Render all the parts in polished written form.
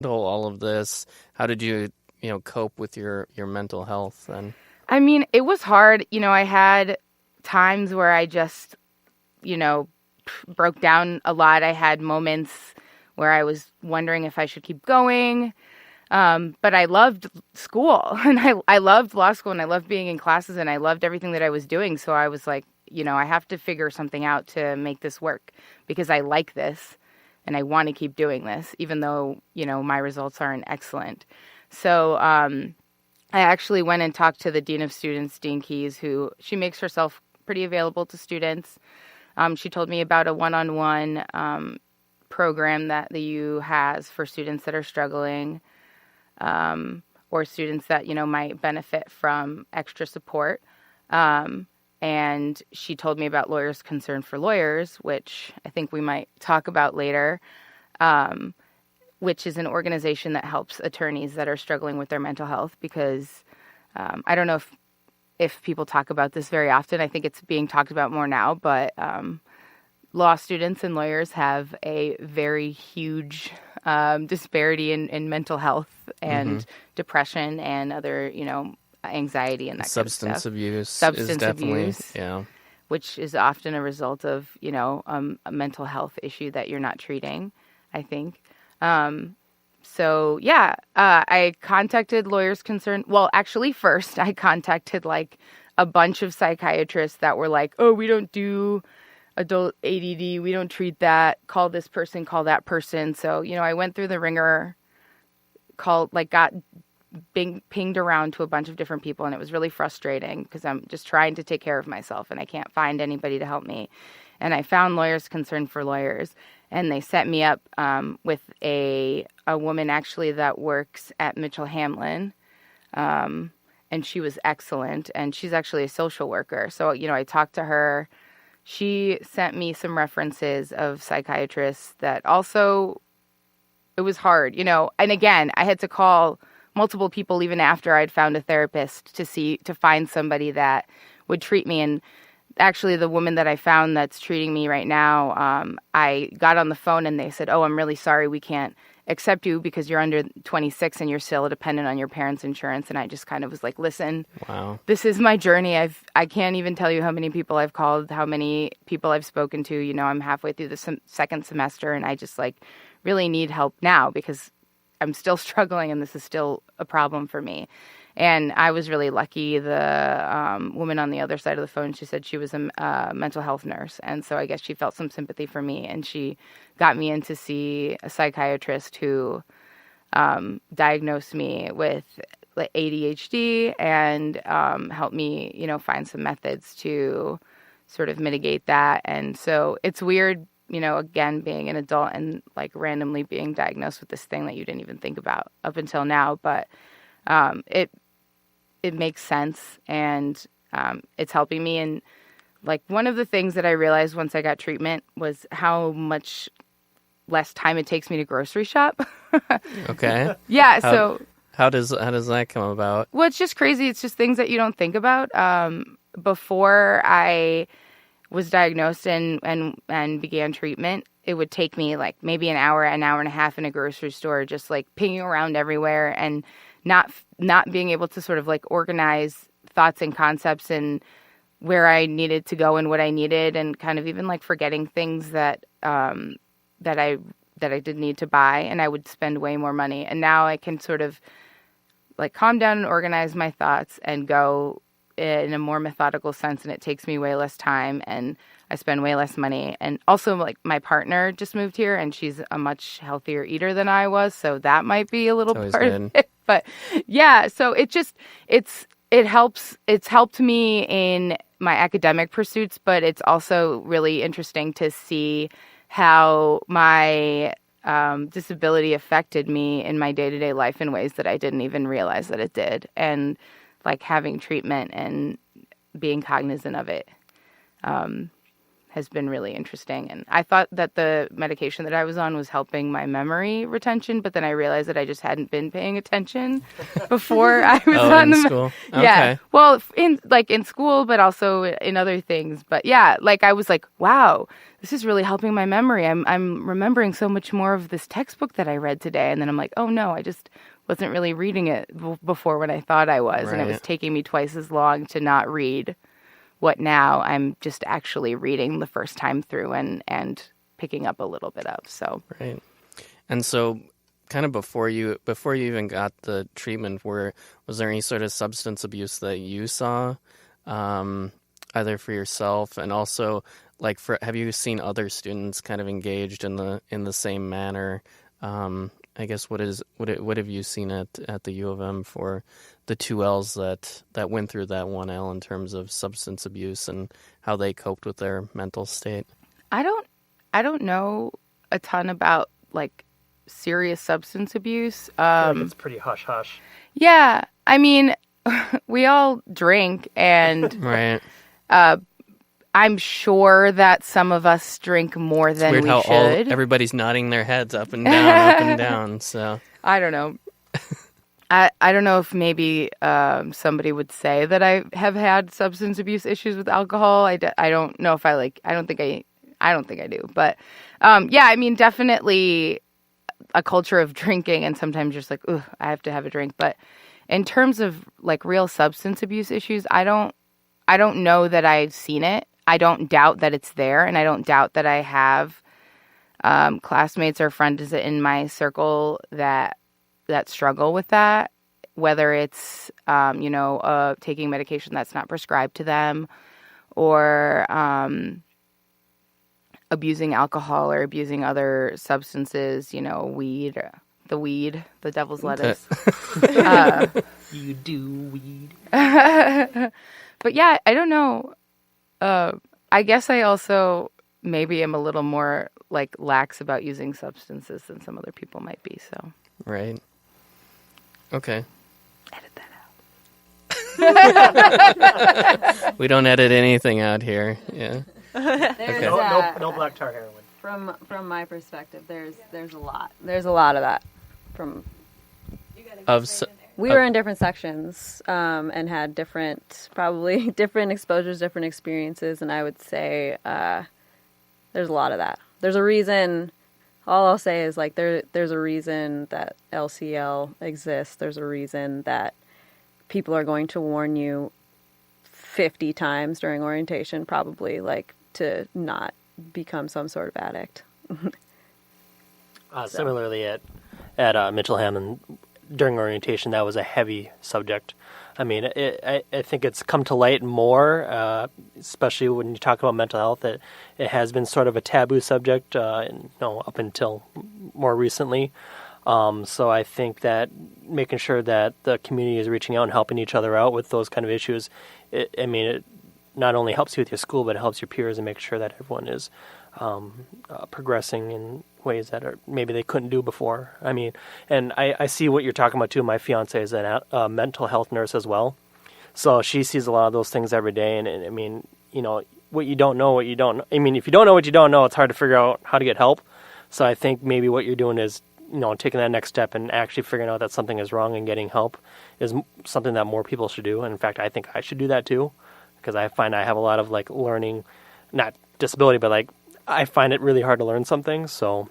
all of this? How did you, cope with your mental health then? I mean, it was hard. I had times where I just, you know, broke down a lot. I had moments where I was wondering if I should keep going. But I loved school and I loved law school and I loved being in classes and I loved everything that I was doing. So I was like, I have to figure something out to make this work because I like this and I want to keep doing this, even though, my results aren't excellent. So, I actually went and talked to the Dean of Students, Dean Keyes, who she makes herself pretty available to students. She told me about a one-on-one program that the U has for students that are struggling, or students that, might benefit from extra support. And she told me about Lawyers Concerned for Lawyers, which I think we might talk about later, which is an organization that helps attorneys that are struggling with their mental health because I don't know if people talk about this very often. I think it's being talked about more now, but law students and lawyers have a very huge disparity in mental health Hmm. and depression and other, anxiety and that kind of Substance stuff. abuse is Substance definitely, abuse, yeah. which is often a result of, a mental health issue that you're not treating, I think. So yeah, I contacted Lawyers Concerned. Well, actually, first I contacted like a bunch of psychiatrists that were like, "Oh, we don't do adult ADD. We don't treat that. Call this person. Call that person." So I went through the ringer, got pinged around to a bunch of different people, and it was really frustrating because I'm just trying to take care of myself and I can't find anybody to help me. And I found Lawyers Concerned for Lawyers, and they set me up with a woman actually that works at Mitchell Hamlin, and she was excellent, and she's actually a social worker. So I talked to her. She sent me some references of psychiatrists that also it was hard, and again, I had to call multiple people even after I'd found a therapist to find somebody that would treat me. And actually the woman that I found that's treating me right now, I got on the phone and they said, "Oh, I'm really sorry. We can't accept you because you're under 26 and you're still dependent on your parents' insurance." And I just kind of was like, "Listen, Wow. this is my journey. I can't even tell you how many people I've called, how many people I've spoken to. I'm halfway through the second semester and I just like really need help now because I'm still struggling and this is still a problem for me." And I was really lucky. The woman on the other side of the phone, she said she was a mental health nurse. And so I guess she felt some sympathy for me. And she got me in to see a psychiatrist who diagnosed me with like ADHD and helped me, find some methods to sort of mitigate that. And so it's weird, again, being an adult and like randomly being diagnosed with this thing that you didn't even think about up until now. But it makes sense and it's helping me. And like one of the things that I realized once I got treatment was how much less time it takes me to grocery shop. Okay. Yeah. How So, how does that come about? well, it's just crazy. It's just things that you don't think about. Before I was diagnosed and began treatment, it would take me like maybe an hour and a half in a grocery store, just like pinging around everywhere and not being able to sort of like organize thoughts and concepts and where I needed to go and what I needed, and kind of even like forgetting things that I did need to buy, and I would spend way more money. And now I can sort of like calm down and organize my thoughts and go in a more methodical sense, and it takes me way less time and I spend way less money. And also like my partner just moved here and she's a much healthier eater than I was, so that might be a little It's always part of good. it. But yeah, so it helps. It's helped me in my academic pursuits, but it's also really interesting to see how my disability affected me in my day-to-day life in ways that I didn't even realize that it did. And like having treatment and being cognizant of it has been really interesting. And I thought that the medication that I was on was helping my memory retention, but then I realized that I just hadn't been paying attention before I was on in school. Yeah. Okay. Well, in school, but also in other things. But yeah, like I was like, wow, this is really helping my memory. I'm remembering so much more of this textbook that I read today. And then I'm like, oh no, I just wasn't really reading it before when I thought I was. And it was taking me twice as long to not read what now I'm just actually reading the first time through and picking up a little bit of. So Right. And so kind of before you even got the treatment, was there any sort of substance abuse that you saw, either for yourself and also like have you seen other students kind of engaged in the same manner? I guess what have you seen at the U of M for the 2 Ls that went through that 1 L in terms of substance abuse and how they coped with their mental state? I don't know a ton about like serious substance abuse. I feel like it's pretty hush-hush. Yeah, I mean, we all drink, and Right. I'm sure that some of us drink more than Weird we how should. everybody's nodding their heads up and down, up and down. So I don't know. I don't know if maybe somebody would say that I have had substance abuse issues with alcohol. I don't know if I don't think I do. But yeah, I mean, definitely a culture of drinking, and sometimes just like, ooh, I have to have a drink. But in terms of like real substance abuse issues, I don't know that I've seen it. I don't doubt that it's there, and I don't doubt that I have classmates or friends in my circle that struggle with that, whether it's taking medication that's not prescribed to them, or abusing alcohol or abusing other substances, weed, the devil's lettuce. You do weed. But yeah, I don't know. I guess I also maybe am a little more like lax about using substances than some other people might be. So right. Okay. Edit that out. We don't edit anything out here. Yeah. There's, No black tar heroin. From my perspective, there's a lot. There's a lot of that. We were in different sections and had probably different exposures, different experiences, and I would say there's a lot of that. There's a reason. All I'll say is like there's a reason that LCL exists. There's a reason that people are going to warn you 50 times during orientation, probably, like to not become some sort of addict. Similarly, at Mitchell Hammond, during orientation, that was a heavy subject. I mean, I think it's come to light more, especially when you talk about mental health. It has been sort of a taboo subject, up until more recently. So I think that making sure that the community is reaching out and helping each other out with those kind of issues, it not only helps you with your school, but it helps your peers and make sure that everyone is progressing in ways that are maybe they couldn't do before. I mean, and I see what you're talking about too. My fiance is a mental health nurse as well, so she sees a lot of those things every day. And I mean, what you don't know, what you don't. I mean, if you don't know what you don't know, it's hard to figure out how to get help. So I think maybe what you're doing is taking that next step and actually figuring out that something is wrong and getting help is something that more people should do. And in fact, I think I should do that too, because I find I have a lot of like learning, not disability, but like I find it really hard to learn something. So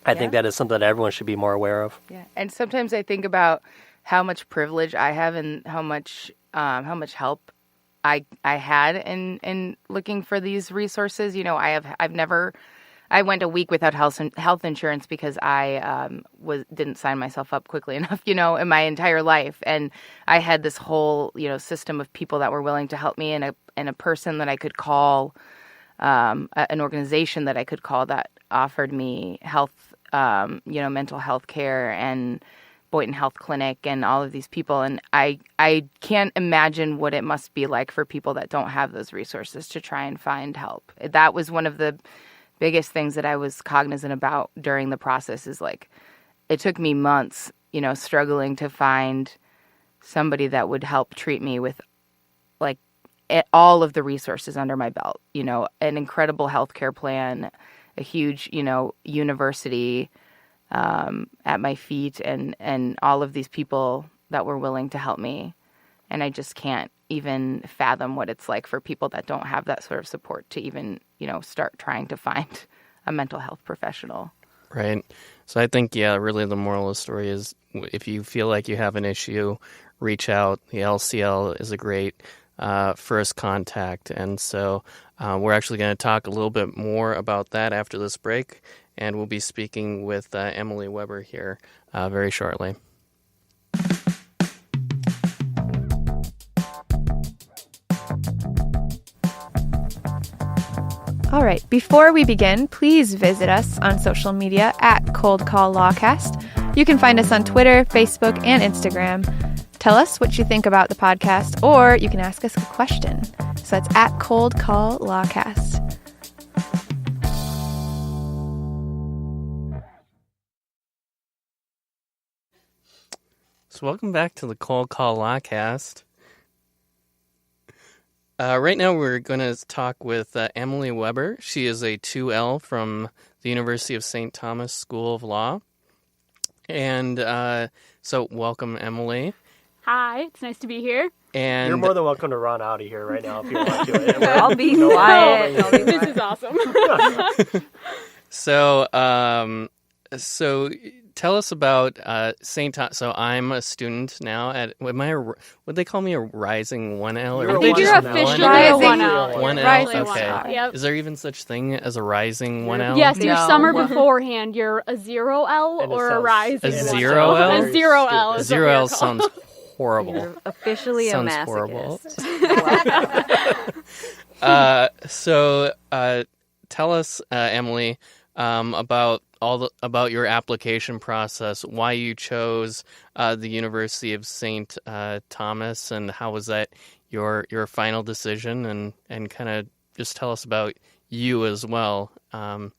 I think that is something that everyone should be more aware of. Yeah, and sometimes I think about how much privilege I have and how much help I had in looking for these resources. I went a week without health insurance because I didn't sign myself up quickly enough, in my entire life, and I had this whole system of people that were willing to help me, and a person that I could call, an organization that I could call that offered me health, mental health care, and Boynton Health Clinic, and all of these people. And I can't imagine what it must be like for people that don't have those resources to try and find help. That was one of the biggest things that I was cognizant about during the process, is like, it took me months, struggling to find somebody that would help treat me with like all of the resources under my belt, an incredible healthcare plan, a huge, university at my feet, and all of these people that were willing to help me. And I just can't even fathom what it's like for people that don't have that sort of support to even, start trying to find a mental health professional. Right. So I think, really the moral of the story is if you feel like you have an issue, reach out. The LCL is a great first contact. And so we're actually going to talk a little bit more about that after this break. And we'll be speaking with Emily Weber here very shortly. All right, before we begin, please visit us on social media at Cold Call Lawcast. You can find us on Twitter, Facebook, and Instagram. Tell us what you think about the podcast, or you can ask us a question. So that's at Cold Call Lawcast. So welcome back to the Cold Call Lawcast. Right now we're going to talk with Emily Weber. She is a 2L from the University of St. Thomas School of Law. And so welcome, Emily. Hi, it's nice to be here. And You're more than welcome to run out of here right now if you want to. I'll be quiet. This is awesome. So tell us about St. Thomas. So I'm a student now at, would they call me a rising 1L? You're Or they You're just officially Rising a 1L. 1L? Rising Okay. star. Yep. Is there even such thing as a rising 1L? Yes, your No. summer beforehand, you're a 0L And it or a sounds- rising A and it 1L. 0L? A 0L. Stupid. is what 0L we're called. sounds horrible. You're officially Sounds a horrible. masochist. So tell us, Emily, about your application process, why you chose the University of St. Thomas, and how was that your final decision, and kind of just tell us about you as well, and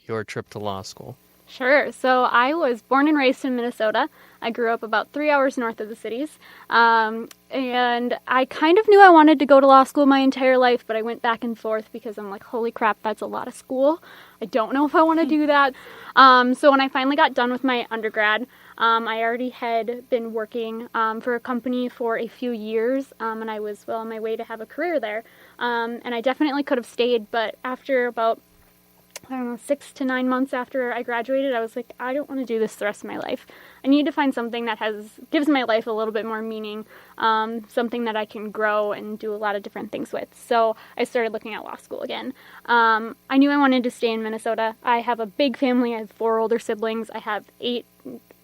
your trip to law school. Sure. So I was born and raised in Minnesota. I grew up about 3 hours north of the cities. And I kind of knew I wanted to go to law school my entire life, but I went back and forth because I'm like, holy crap, that's a lot of school. I don't know if I want to do that. So when I finally got done with my undergrad, I already had been working for a company for a few years, and I was well on my way to have a career there. And I definitely could have stayed, but after about 6 to 9 months after I graduated, I was like, I don't want to do this the rest of my life. I need to find something that gives my life a little bit more meaning, something that I can grow and do a lot of different things with. So I started looking at law school again. I knew I wanted to stay in Minnesota. I have a big family. I have 4 older siblings. I have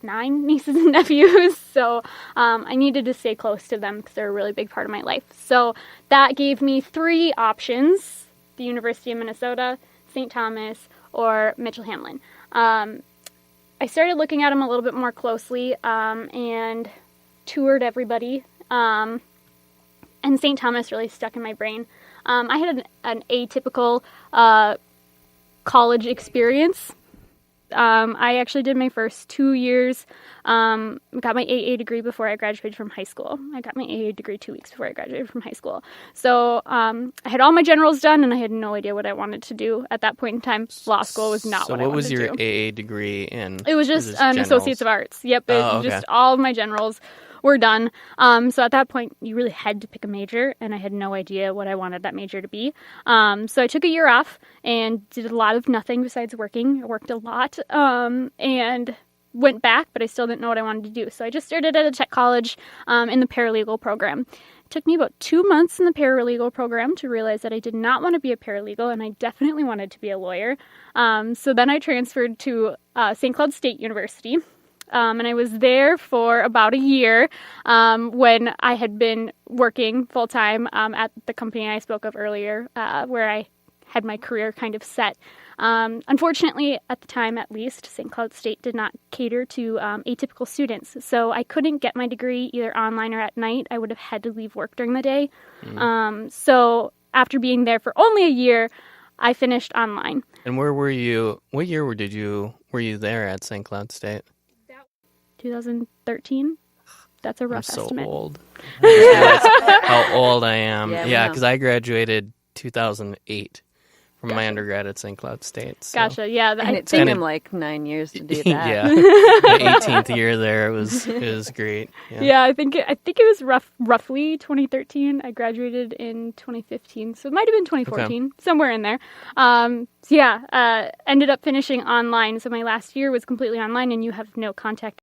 9 nieces and nephews. So I needed to stay close to them because they're a really big part of my life. So that gave me 3 options: the University of Minnesota, St. Thomas, or Mitchell-Hamlin. I started looking at them a little bit more closely and toured everybody. And St. Thomas really stuck in my brain. I had an atypical college experience. I actually did my first 2 years, got my AA degree before I graduated from high school. I got my AA degree 2 weeks before I graduated from high school. So I had all my generals done, and I had no idea what I wanted to do at that point in time. Law school was not what I wanted to do. So what was your AA degree in? It was just an generals? Associates of Arts. Yep, just all of my generals were done. So at that point, you really had to pick a major, and I had no idea what I wanted that major to be. So I took a year off and did a lot of nothing besides working. I worked a lot and went back, but I still didn't know what I wanted to do. So I just started at a tech college in the paralegal program. It took me about 2 months in the paralegal program to realize that I did not want to be a paralegal, and I definitely wanted to be a lawyer. So then I transferred to St. Cloud State University. And I was there for about a year when I had been working full-time at the company I spoke of earlier, where I had my career kind of set. Unfortunately, at the time at least, St. Cloud State did not cater to atypical students. So I couldn't get my degree either online or at night. I would have had to leave work during the day. So after being there for only a year, I finished online. And where were you? What year were you there at St. Cloud State? 2013. That's a I'm rough so estimate. old. I just realized how old I am. Yeah, we Yeah, know. because I graduated 2008 from my undergrad at St. Cloud State. So. Gotcha. Yeah, And I it took think him like 9 years to do that. Yeah, the 18th year there was great. Yeah, I think it was roughly 2013. I graduated in 2015, so it might have been 2014, somewhere in there. Ended up finishing online. So my last year was completely online, and you have no contact